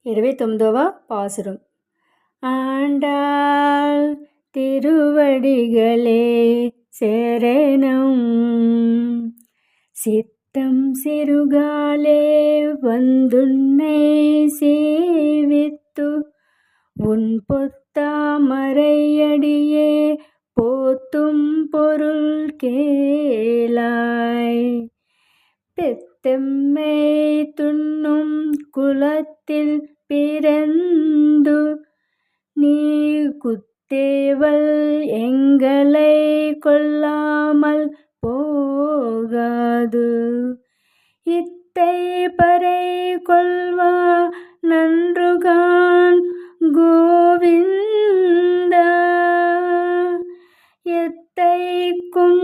29వ పాசுరం. ஆண்டாள் திருவடிகளே சரணம். சித்தம் சிறுகாலே வந்துன்னை சேவித்து உன் பொத்தாமரையடியே போத்தும் பொருள் கேளாய். பெத்தெம்மை துண்ணும் குலத்தில் பிறந்து நீ குத்தேவல் எங்களை கொல்லாமல் போகாது. இத்தை பறை கொள்வா நன்றுகான் கோவிந்தா. எத்தைக்கும்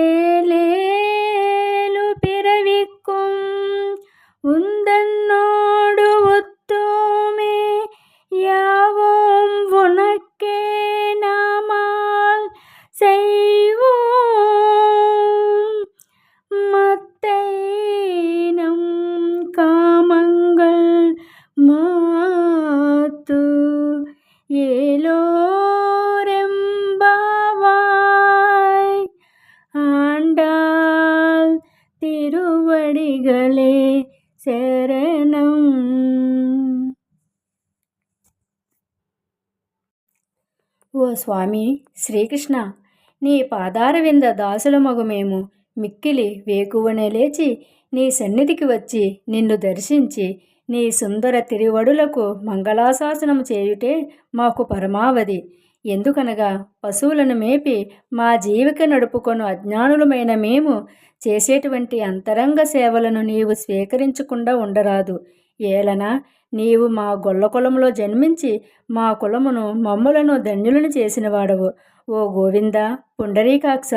ஏழேழு பிறவிக்கும் உந்தன்னோடு ஒத்தோமே யாவோம் உனக்கே நாமால் செய்வோம். மத்தை நம் காமங்கள் மாத்து ஏலோரெம்பாவாய். ஆண்டாள் திருவடிகளே శరణం. ఓ స్వామి శ్రీకృష్ణ, నీ పాదార వింద దాసులమగు మేము మిక్కిలి వేకువనే లేచి నీ సన్నిధికి వచ్చి నిన్ను దర్శించి నీ సుందర తిరువడులకు మంగళాశాసనము చేయుటే మాకు పరమావధి. ఎందుకనగా పశువులను మేపి మా జీవిక నడుపుకొను అజ్ఞానులమైన మేము చేసేటువంటి అంతరంగ సేవలను నీవు స్వీకరించకుండా ఉండరాదు. ఏలన నీవు మా గొల్ల కులములో జన్మించి మా కులమును మమ్ములను ధన్యులను చేసిన వాడవు. ఓ గోవింద పుండరీకాక్ష,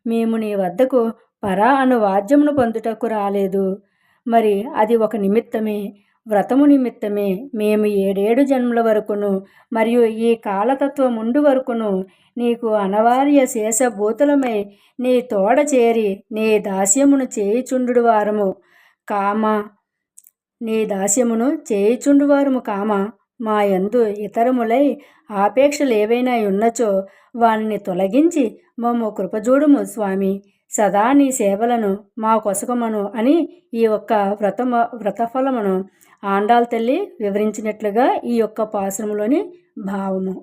మేము నీ వద్దకు పరా అను వాద్యమును పొందుటకు రాలేదు. మరి అది ఒక నిమిత్తమే, వ్రతము నిమిత్తమే. మేము 7 జన్మల వరకును మరియు ఈ కాలతత్వముండు వరకును నీకు అనవార్య శేషభూతులమై నీ తోడ చేరి నీ దాస్యమును చేయుచుండు వారము కామ. నీ దాస్యమును చేయుచుండు వారము కామ. మా యందు ఇతరములై ఆపేక్షలేవైనా ఉన్నచో వానిని తొలగించి మమ్ము కృపజూడుము స్వామి. సదా నీ సేవలను మా కొసకమను అని ఈ యొక్క వ్రతఫలమును ఆండాళ్ తల్లి వివరించినట్లుగా ఈ యొక్క పాసురంలోని భావము.